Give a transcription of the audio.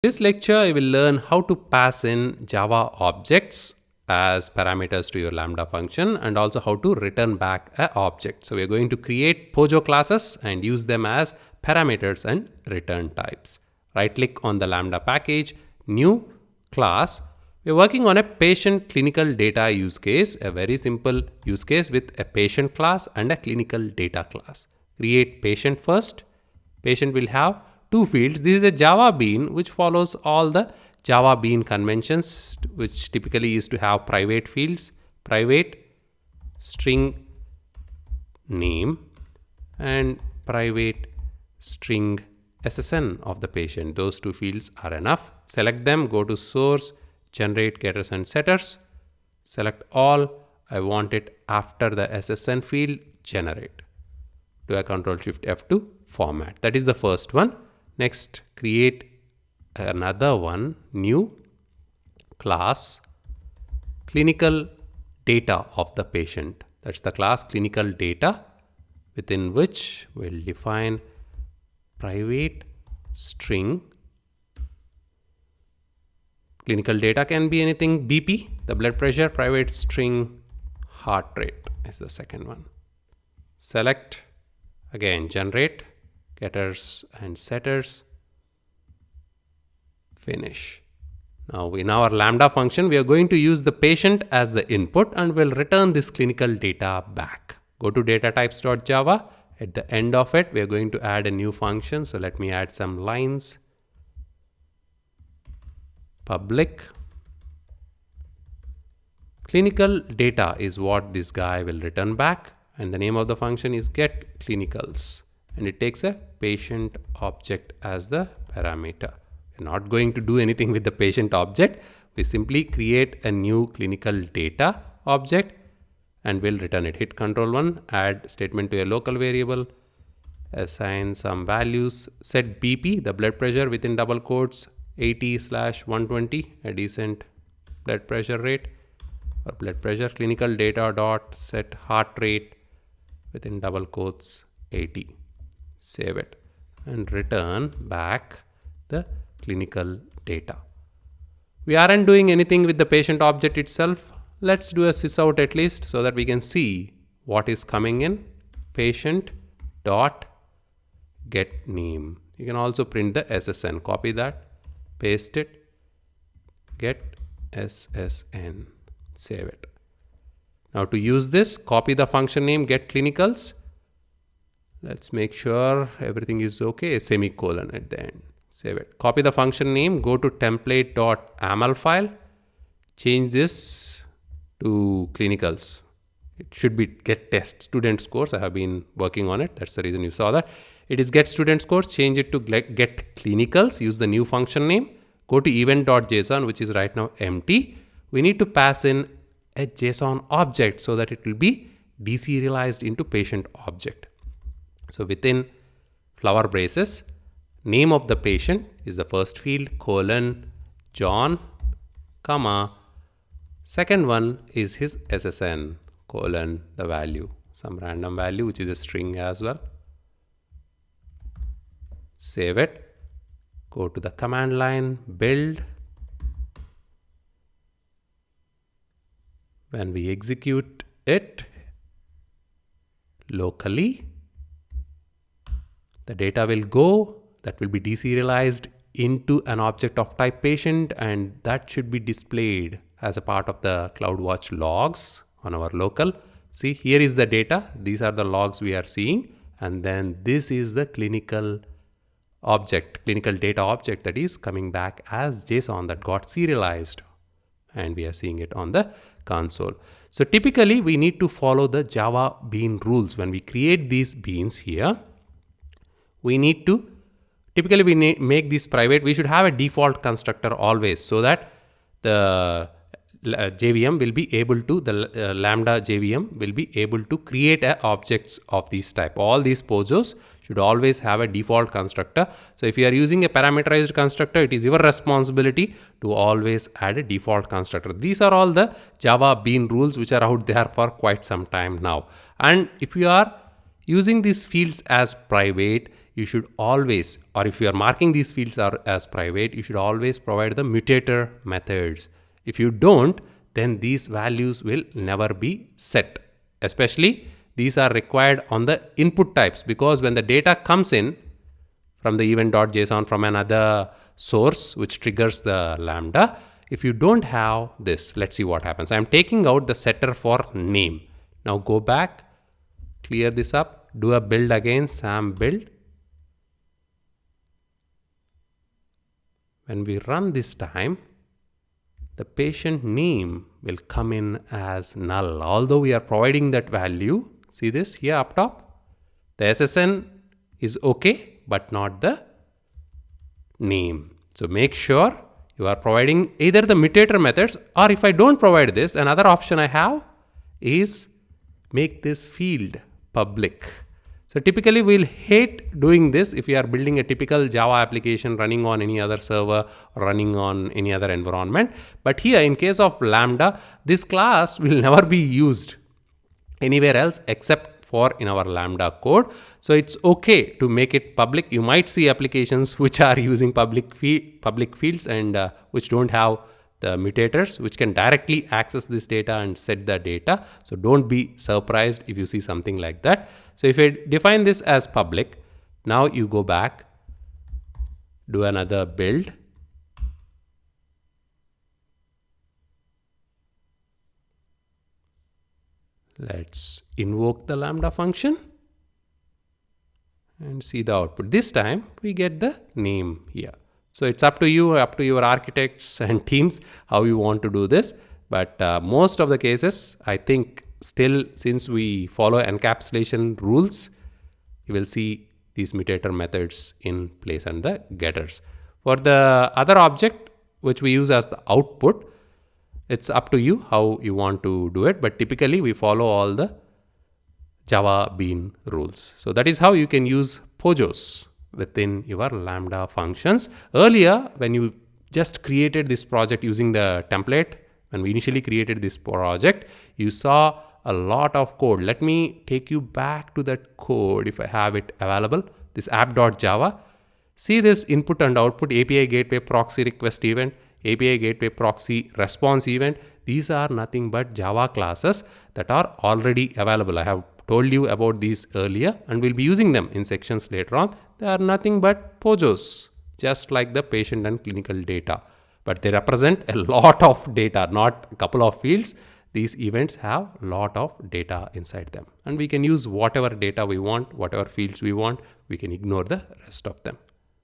This lecture, I will learn how to pass in Java objects as parameters to your Lambda function and also how to return back an object. So we are going to create Pojos classes and use them as parameters and return types. Right click on the Lambda package, new class. We are working on a patient clinical data use case, a very simple use case with a patient class and a clinical data class. Create patient first. Patient will have two fields. This is a Java bean which follows all the Java bean conventions, which typically is to have private fields, private string name and private string SSN of the patient. Those two fields are enough. Select them, go to source, generate getters and setters, select all. I want it after the SSN field, generate. Do a Ctrl+Shift+F to format. That is the first one. Next, create another one, new class, clinical data of the patient. That's the class clinical data, within which we'll define private string. Clinical data can be anything, BP, the blood pressure, private string heart rate is the second one. Select, again generate, getters and setters, finish. Now in our Lambda function, we are going to use the patient as the input and we'll return this clinical data back. Go to datatypes.java. At the end of it, we are going to add a new function. So let me add some lines. Public clinical data is what this guy will return back. And the name of the function is getClinicals. And it takes a patient object as the parameter. We're not going to do anything with the patient object. We simply create a new clinical data object and we'll return it. Hit Ctrl+1, add statement to a local variable, assign some values, set BP, the blood pressure within double quotes, 80/120, a decent blood pressure rate or blood pressure, clinical data dot set heart rate within double quotes 80. Save it and return back the clinical data. We aren't doing anything with the patient object itself. Let's do a sysout at least so that we can see what is coming in. Patient dot get name. You can also print the SSN. Copy that, paste it, get SSN, save it. Now to use this, copy the function name get clinicals. Let's make sure everything is okay, a semicolon at the end. Save it. Copy the function name, go to template.aml file, change this to clinicals. It should be get test student scores. I have been working on it. That's the reason you saw that. It is get student scores, change it to get clinicals, use the new function name, go to event.json, which is right now empty. We need to pass in a JSON object so that it will be deserialized into patient object. So within flower braces, name of the patient is the first field, colon, John, comma, second one is his SSN, colon, the value, some random value, which is a string as well. Save it, go to the command line, build. When we execute it locally, the data will go, that will be deserialized into an object of type patient, and that should be displayed as a part of the CloudWatch logs on our local. See, here is the data. These are the logs we are seeing. And then this is the clinical object, clinical data object that is coming back as JSON that got serialized. And we are seeing it on the console. So typically we need to follow the Java bean rules. When we create these beans here, we need to, typically we make this private. We should have a default constructor always so that the JVM will be able to, the Lambda JVM will be able to create objects of this type. All these Pojos should always have a default constructor. So if you are using a parameterized constructor, it is your responsibility to always add a default constructor. These are all the Java bean rules which are out there for quite some time now. And if you are Using these fields as private, you should always, or if you are marking these fields as private, you should always provide the mutator methods. If you don't, then these values will never be set. Especially these are required on the input types, because when the data comes in from the event.json from another source which triggers the lambda, if you don't have this, let's see what happens. I'm taking out the setter for name. Now go back, clear this up, do a build again, SAM build. When we run this time, the patient name will come in as null, although we are providing that value. See this here up top? The SSN is okay, but not the name. So make sure you are providing either the mutator methods, or if I don't provide this, another option I have is make this field public. So typically we'll hate doing this if you are building a typical Java application running on any other server or running on any other environment. But here in case of Lambda, this class will never be used anywhere else except for in our Lambda code. So it's okay to make it public. You might see applications which are using public fields and which don't have the mutators, which can directly access this data and set the data. So don't be surprised if you see something like that. So if I define this as public, now you go back, do another build. Let's invoke the Lambda function and see the output. This time we get the name here. So it's up to you, up to your architects and teams how you want to do this. But most of the cases, I think still, since we follow encapsulation rules, you will see these mutator methods in place and the getters. For the other object, which we use as the output, it's up to you how you want to do it. But typically we follow all the Java bean rules. So that is how you can use Pojos within your Lambda functions. Earlier, when you just created this project using the template, when we initially created this project, you saw a lot of code. Let me take you back to that code if I have it available, this app.java. See this input and output, API gateway proxy request event, API gateway proxy response event. These are nothing but Java classes that are already available. I have told you about these earlier and we'll be using them in sections later on. They are nothing but Pojos, just like the patient and clinical data. But they represent a lot of data, not a couple of fields. These events have a lot of data inside them. And we can use whatever data we want, whatever fields we want. We can ignore the rest of them.